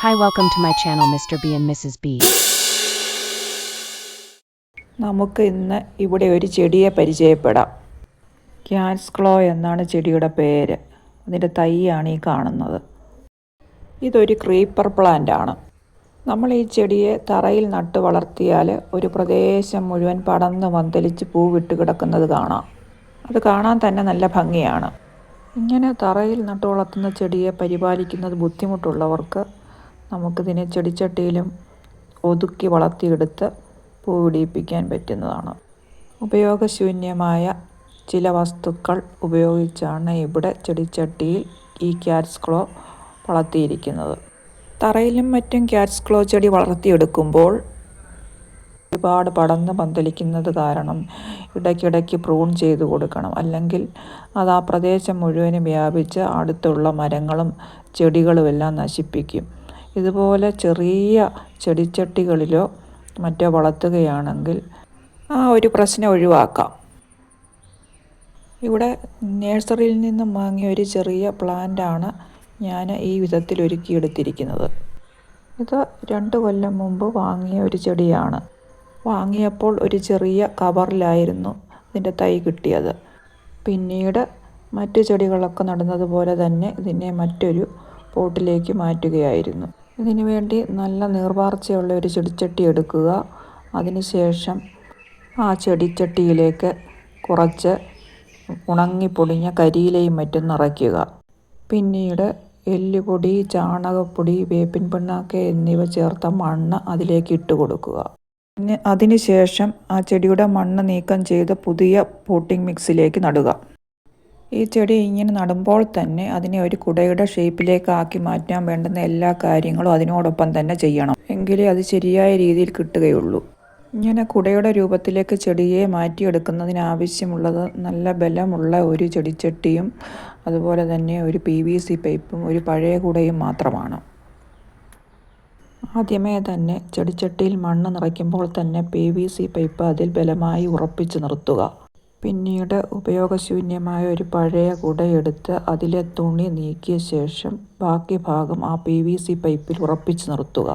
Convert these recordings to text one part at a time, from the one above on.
Hi, welcome to my channel, Mr. B and Mrs. B. നമുക്ക് ഇന്ന് ഇവിടെ ഒരു ചെടിയെ പരിചയപ്പെടാം. ക്യാറ്റ്സ് ക്ലോ എന്നാണ് ചെടിയുടെ പേര്. അതിൻ്റെ തൈയാണ് ഈ കാണുന്നത്. ഇതൊരു ക്രീപ്പർ പ്ലാന്റ് ആണ്. നമ്മൾ ഈ ചെടിയെ തറയിൽ നട്ട് വളർത്തിയാൽ ഒരു പ്രദേശം മുഴുവൻ പടർന്ന് പന്തലിച്ച് പൂവിട്ട് കിടക്കുന്നത് കാണാം. അത് കാണാൻ തന്നെ നല്ല ഭംഗിയാണ്. ഇങ്ങനെ തറയിൽ നട്ട് വളർത്തുന്ന ചെടിയെ പരിപാലിക്കുന്നത് ബുദ്ധിമുട്ടുള്ളവർക്ക് നമുക്കിതിനെ ചെടിച്ചട്ടിയിലും ഒതുക്കി വളർത്തിയെടുത്ത് പൂ പിടിപ്പിക്കാൻ പറ്റുന്നതാണ്. ഉപയോഗശൂന്യമായ ചില വസ്തുക്കൾ ഉപയോഗിച്ചാണ് ഇവിടെ ചെടിച്ചട്ടിയിൽ ഈ ക്യാറ്റ്സ് ക്ലോ വളർത്തിയിരിക്കുന്നത്. തറയിലും മറ്റും ക്യാറ്റ്സ് ക്ലോ ചെടി വളർത്തിയെടുക്കുമ്പോൾ ഒരുപാട് പടർന്ന് പന്തലിക്കുന്നത് കാരണം ഇടയ്ക്കിടയ്ക്ക് പ്രൂൺ ചെയ്ത് കൊടുക്കണം. അല്ലെങ്കിൽ അത് ആ പ്രദേശം മുഴുവനും വ്യാപിച്ച് അടുത്തുള്ള മരങ്ങളും ചെടികളുമെല്ലാം നശിപ്പിക്കും. ഇതുപോലെ ചെറിയ ചെടിച്ചട്ടികളിലോ മറ്റോ വളർത്തുകയാണെങ്കിൽ ആ ഒരു പ്രശ്നം ഒഴിവാക്കാം. ഇവിടെ നഴ്സറിയിൽ നിന്നും വാങ്ങിയ ഒരു ചെറിയ പ്ലാന്റാണ് ഞാൻ ഈ വിധത്തിൽ ഒരുക്കിയെടുത്തിരിക്കുന്നത്. ഇത് 2 കൊല്ലം മുമ്പ് വാങ്ങിയ ഒരു ചെടിയാണ്. വാങ്ങിയപ്പോൾ ഒരു ചെറിയ കവറിലായിരുന്നു ഇതിൻ്റെ തൈ കിട്ടിയത്. പിന്നീട് മറ്റു ചെടികളൊക്കെ നടുന്നതുപോലെ തന്നെ ഇതിനെ മറ്റൊരു പോട്ടിലേക്ക് മാറ്റുകയായിരുന്നു. ഇതിനു വേണ്ടി നല്ല നീർവാർച്ചയുള്ള ഒരു ചെടിച്ചട്ടി എടുക്കുക. അതിനുശേഷം ആ ചെടിച്ചട്ടിയിലേക്ക് കുറച്ച് ഉണങ്ങിപ്പൊടിഞ്ഞ കരിയിലയും മറ്റും നിറയ്ക്കുക. പിന്നീട് എല്ലുപൊടി, ചാണകപ്പൊടി, വേപ്പിൻ പിണ്ണാക്ക് എന്നിവ ചേർത്ത മണ്ണ് അതിലേക്ക് ഇട്ട് കൊടുക്കുക. അതിനുശേഷം ആ ചെടിയുടെ മണ്ണ് നീക്കം ചെയ്ത് പുതിയ പോട്ടിംഗ് മിക്സിലേക്ക് നടുക. ഈ ചെടി ഇങ്ങനെ നടുമ്പോൾ തന്നെ അതിനെ ഒരു കുടയുടെ ഷേപ്പിലേക്ക് ആക്കി മാറ്റാൻ വേണ്ടുന്ന എല്ലാ കാര്യങ്ങളും അതിനോടൊപ്പം തന്നെ ചെയ്യണം. എങ്കിലേ അത് ശരിയായ രീതിയിൽ കിട്ടുകയുള്ളൂ. ഇങ്ങനെ കുടയുടെ രൂപത്തിലേക്ക് ചെടിയെ മാറ്റിയെടുക്കുന്നതിന് ആവശ്യമുള്ളത് നല്ല ബലമുള്ള ഒരു ചെടിച്ചട്ടിയും അതുപോലെ തന്നെ ഒരു PVC പൈപ്പും ഒരു പഴയ കുടയും മാത്രമാണ്. ആദ്യമേ തന്നെ ചെടിച്ചട്ടിയിൽ മണ്ണ് നിറയ്ക്കുമ്പോൾ തന്നെ PVC പൈപ്പ് അതിൽ ബലമായി ഉറപ്പിച്ച് നിർത്തുക. പിന്നീട് ഉപയോഗശൂന്യമായ ഒരു പഴയ കുടയെടുത്ത് അതിലെ തുണി നീക്കിയ ശേഷം ബാക്കി ഭാഗം ആ PVC പൈപ്പിൽ ഉറപ്പിച്ച് നിർത്തുക.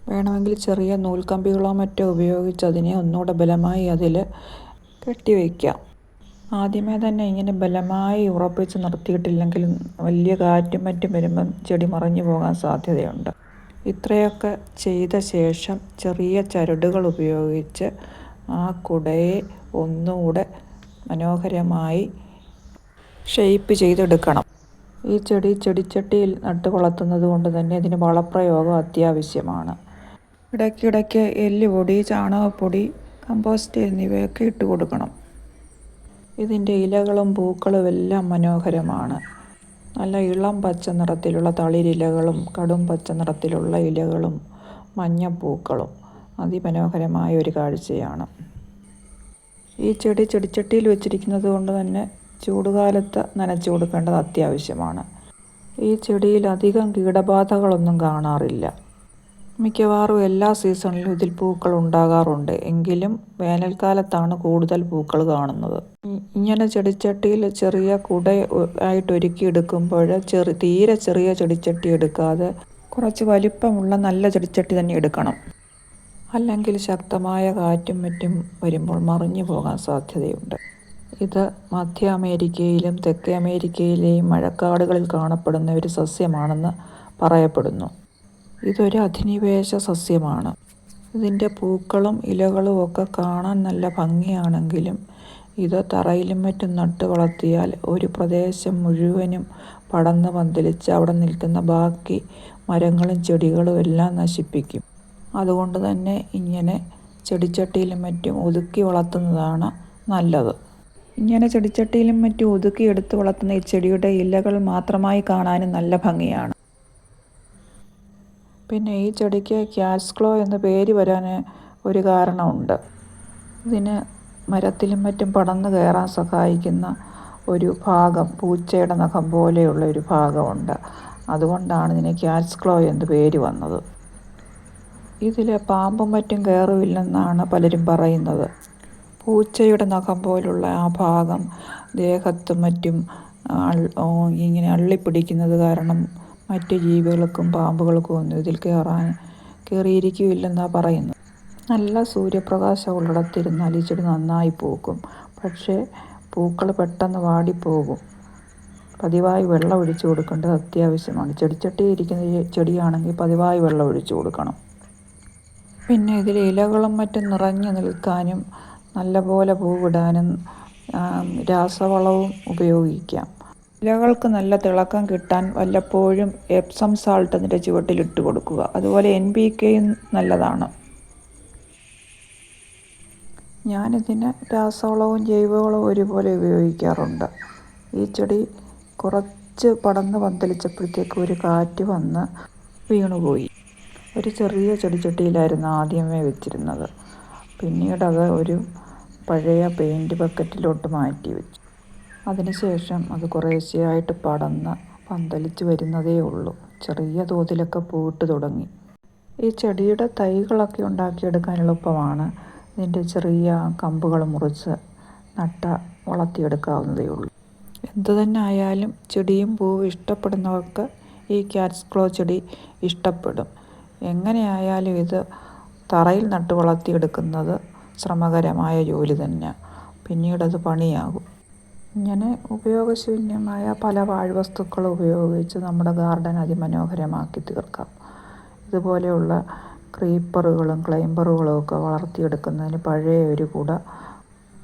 വേണമെങ്കിൽ ചെറിയ നൂൽക്കമ്പികളോ മറ്റോ ഉപയോഗിച്ച് അതിനെ ഒന്നുകൂടെ ബലമായി അതിൽ കെട്ടിവയ്ക്കാം. ആദ്യമേ തന്നെ ഇങ്ങനെ ബലമായി ഉറപ്പിച്ച് നിർത്തിയിട്ടില്ലെങ്കിൽ വലിയ കാറ്റും മറ്റും വരുമ്പം ചെടി മറിഞ്ഞു പോകാൻ സാധ്യതയുണ്ട്. ഇത്രയൊക്കെ ചെയ്ത ശേഷം ചെറിയ ചരടുകൾ ഉപയോഗിച്ച് ആ കുടയെ ഒന്നുകൂടെ മനോഹരമായി ഷേപ്പ് ചെയ്തെടുക്കണം. ഈ ചെടിച്ചട്ടിയിൽ നട്ട് വളർത്തുന്നത് കൊണ്ട് തന്നെ ഇതിന് വളപ്രയോഗം അത്യാവശ്യമാണ്. ഇടയ്ക്കിടയ്ക്ക് എല്ലുപൊടി, ചാണകപ്പൊടി, കമ്പോസ്റ്റ് എന്നിവയൊക്കെ ഇട്ട് കൊടുക്കണം. ഇതിൻ്റെ ഇലകളും പൂക്കളും എല്ലാം മനോഹരമാണ്. നല്ല ഇളം പച്ച നിറത്തിലുള്ള തളിരിലകളും കടും പച്ച നിറത്തിലുള്ള ഇലകളും മഞ്ഞപ്പൂക്കളും അതിമനോഹരമായ ഒരു കാഴ്ചയാണ്. ഈ ചെടിച്ചട്ടിയിൽ വെച്ചിരിക്കുന്നത് കൊണ്ട് തന്നെ ചൂടുകാലത്ത് നനച്ചു കൊടുക്കേണ്ടത് അത്യാവശ്യമാണ്. ഈ ചെടിയിൽ അധികം കീടബാധകളൊന്നും കാണാറില്ല. മിക്കവാറും എല്ലാ സീസണിലും ഇതിൽ പൂക്കൾ ഉണ്ടാകാറുണ്ട്. എങ്കിലും വേനൽക്കാലത്താണ് കൂടുതൽ പൂക്കൾ കാണുന്നത്. ഇങ്ങനെ ചെടിച്ചട്ടിയിൽ ചെറിയ കുട ആയിട്ട് ഒരുക്കിയെടുക്കുമ്പോൾ തീരെ ചെറിയ ചെടിച്ചട്ടി എടുക്കാതെ കുറച്ച് വലിപ്പമുള്ള നല്ല ചെടിച്ചട്ടി തന്നെ എടുക്കണം. അല്ലെങ്കിൽ ശക്തമായ കാറ്റും മറ്റും വരുമ്പോൾ മറിഞ്ഞു പോകാൻ സാധ്യതയുണ്ട്. ഇത് മധ്യ അമേരിക്കയിലും തെക്കേ അമേരിക്കയിലെയും മഴക്കാടുകളിൽ കാണപ്പെടുന്ന ഒരു സസ്യമാണെന്ന് പറയപ്പെടുന്നു. ഇതൊരു അധിനിവേശ സസ്യമാണ്. ഇതിൻ്റെ പൂക്കളും ഇലകളും ഒക്കെ കാണാൻ നല്ല ഭംഗിയാണെങ്കിലും ഇത് തറയിലും മറ്റും നട്ട് വളർത്തിയാൽ ഒരു പ്രദേശം മുഴുവനും പടർന്ന് പന്തലിച്ച് അവിടെ നിൽക്കുന്ന ബാക്കി മരങ്ങളും ചെടികളും എല്ലാം നശിപ്പിക്കും. അതുകൊണ്ട് തന്നെ ഇങ്ങനെ ചെടിച്ചട്ടിയിലും മറ്റും ഒതുക്കി വളർത്തുന്നതാണ് നല്ലത്. ഇങ്ങനെ ചെടിച്ചട്ടിയിലും മറ്റും ഒതുക്കി എടുത്ത് വളർത്തുന്ന ഈ ചെടിയുടെ ഇലകൾ മാത്രമായി കാണാനും നല്ല ഭംഗിയാണ്. പിന്നെ ഈ ചെടിക്ക് ക്യാറ്റ്സ് ക്ലോ എന്ന പേര് വരാൻ ഒരു കാരണമുണ്ട്. ഇതിന് മരത്തിലും മറ്റും പടർന്നു കയറാൻ സഹായിക്കുന്ന ഒരു ഭാഗം, പൂച്ചയുടെ നഖം പോലെയുള്ള ഒരു ഭാഗമുണ്ട്. അതുകൊണ്ടാണ് ഇതിന് ക്യാറ്റ്സ് ക്ലോ എന്ന് പേര് വന്നത്. ഇതിൽ പാമ്പും മറ്റും കയറില്ലെന്നാണ് പലരും പറയുന്നത്. പൂച്ചയുടെ നഖം പോലുള്ള ആ ഭാഗം ദേഹത്തും മറ്റും ഇങ്ങനെ അള്ളിപ്പിടിക്കുന്നത് കാരണം മറ്റ് ജീവികൾക്കും പാമ്പുകൾക്കും ഒന്നും ഇതിൽ കയറിയിരിക്കില്ലെന്നാണ് പറയുന്നത്. നല്ല സൂര്യപ്രകാശമുള്ളിടത്തിരുന്നാൽ ഈ ചെടി നന്നായി പൂക്കും. പക്ഷേ പൂക്കൾ പെട്ടെന്ന് വാടിപ്പോകും. പതിവായി വെള്ളം ഒഴിച്ചു കൊടുക്കേണ്ടത് അത്യാവശ്യമാണ്. ചെടിച്ചട്ടിയിൽ ഇരിക്കുന്ന ചെടിയാണെങ്കിൽ പതിവായി വെള്ളം ഒഴിച്ചു കൊടുക്കണം. പിന്നെ ഇതിൽ ഇലകളും മറ്റും നിറഞ്ഞു നിൽക്കാനും നല്ലപോലെ പൂവിടാനും രാസവളവും ഉപയോഗിക്കാം. ഇലകൾക്ക് നല്ല തിളക്കം കിട്ടാൻ വല്ലപ്പോഴും എപ്സം സാൾട്ട് അതിൻ്റെ ചുവട്ടിലിട്ട് കൊടുക്കുക. അതുപോലെ NPKയും നല്ലതാണ്. ഞാനിതിന് രാസവളവും ജൈവവളവും ഒരുപോലെ ഉപയോഗിക്കാറുണ്ട്. ഈ ചെടി കുറച്ച് പടർന്ന് പന്തലിച്ചപ്പോഴത്തേക്ക് ഒരു കാറ്റ് വന്ന് വീണുപോയി. ഒരു ചെറിയ ചെടിച്ചട്ടിയിലായിരുന്നു ആദ്യമേ വെച്ചിരുന്നത്. പിന്നീടത് ഒരു പഴയ പെയിൻറ്റ് ബക്കറ്റിലോട്ട് മാറ്റി വെച്ചു. അതിനുശേഷം അത് കുറേശ്ശെയായിട്ട് പടർന്ന് പന്തലിച്ച് വരുന്നതേ ഉള്ളൂ. ചെറിയ തോതിലൊക്കെ പൂവിട്ട് തുടങ്ങി. ഈ ചെടിയുടെ തൈകളൊക്കെ ഉണ്ടാക്കിയെടുക്കാൻ എളുപ്പമാണ്. ഇതിൻ്റെ ചെറിയ കമ്പുകൾ മുറിച്ച് വളർത്തിയെടുക്കാവുന്നതേ ഉള്ളൂ. എന്തു തന്നെ ആയാലും ചെടിയും പൂവും ഇഷ്ടപ്പെടുന്നവർക്ക് ഈ ക്യാറ്റ്സ് ക്ലോ ചെടി ഇഷ്ടപ്പെടും. എങ്ങനെയായാലും ഇത് തറയിൽ നട്ട് വളർത്തിയെടുക്കുന്നത് ശ്രമകരമായ ജോലി തന്നെ. പിന്നീടത് പണിയാകും. ഇങ്ങനെ ഉപയോഗശൂന്യമായ പല പാഴ്വസ്തുക്കളും ഉപയോഗിച്ച് നമ്മുടെ ഗാർഡൻ അതിമനോഹരമാക്കി തീർക്കാം. ഇതുപോലെയുള്ള ക്രീപ്പറുകളും ക്ലൈംബറുകളും ഒക്കെ വളർത്തിയെടുക്കുന്നതിന് പഴയ ഒരു കുട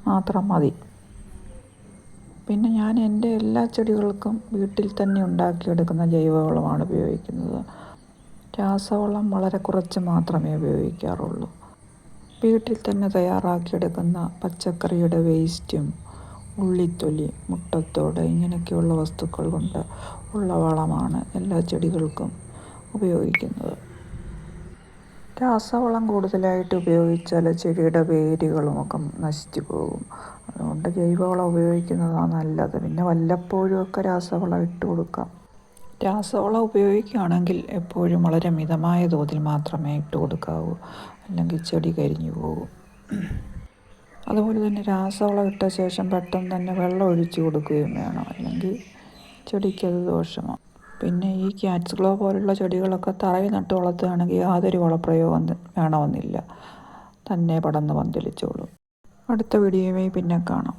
മാത്രം മതി. പിന്നെ ഞാൻ എൻ്റെ എല്ലാ ചെടികൾക്കും വീട്ടിൽ തന്നെ ഉണ്ടാക്കിയെടുക്കുന്ന ജൈവവളമാണ് ഉപയോഗിക്കുന്നത്. രാസവളം വളരെ കുറച്ച് മാത്രമേ ഉപയോഗിക്കാറുള്ളൂ. വീട്ടിൽ തന്നെ തയ്യാറാക്കിയെടുക്കുന്ന പച്ചക്കറിയുടെ വേസ്റ്റും ഉള്ളിത്തൊലി, മുട്ടത്തോട് ഇങ്ങനെയൊക്കെയുള്ള വസ്തുക്കൾ കൊണ്ട് ഉള്ള വളമാണ് എല്ലാ ചെടികൾക്കും ഉപയോഗിക്കുന്നത്. രാസവളം കൂടുതലായിട്ട് ഉപയോഗിച്ചാൽ ചെടിയുടെ വേരുകളുമൊക്കെ നശിച്ചു പോകും. അതുകൊണ്ട് ജൈവവളം ഉപയോഗിക്കുന്നതാണ് നല്ലത്. പിന്നെ വല്ലപ്പോഴും ഒക്കെ രാസവളം ഇട്ട് കൊടുക്കാം. രാസവളം ഉപയോഗിക്കുകയാണെങ്കിൽ എപ്പോഴും വളരെ മിതമായ തോതിൽ മാത്രമേ ഇട്ട് കൊടുക്കാവൂ. അല്ലെങ്കിൽ ചെടി കരിഞ്ഞു പോകും. അതുപോലെ തന്നെ രാസവളം ഇട്ട ശേഷം പെട്ടെന്ന് തന്നെ വെള്ളം ഒഴിച്ചു കൊടുക്കുകയും വേണം. അല്ലെങ്കിൽ ചെടിക്കത് ദോഷമാണ്. പിന്നെ ഈ ക്യാറ്റ്സ് ഗ്ലോ പോലുള്ള ചെടികളൊക്കെ തറയിൽ നട്ട് വളർത്തുകയാണെങ്കിൽ യാതൊരു വളപ്രയോഗം വേണമെന്നില്ല. തന്നെ പടർന്ന് പന്തലിച്ചോളും. അടുത്ത വീഡിയോയുമായി പിന്നെ കാണാം.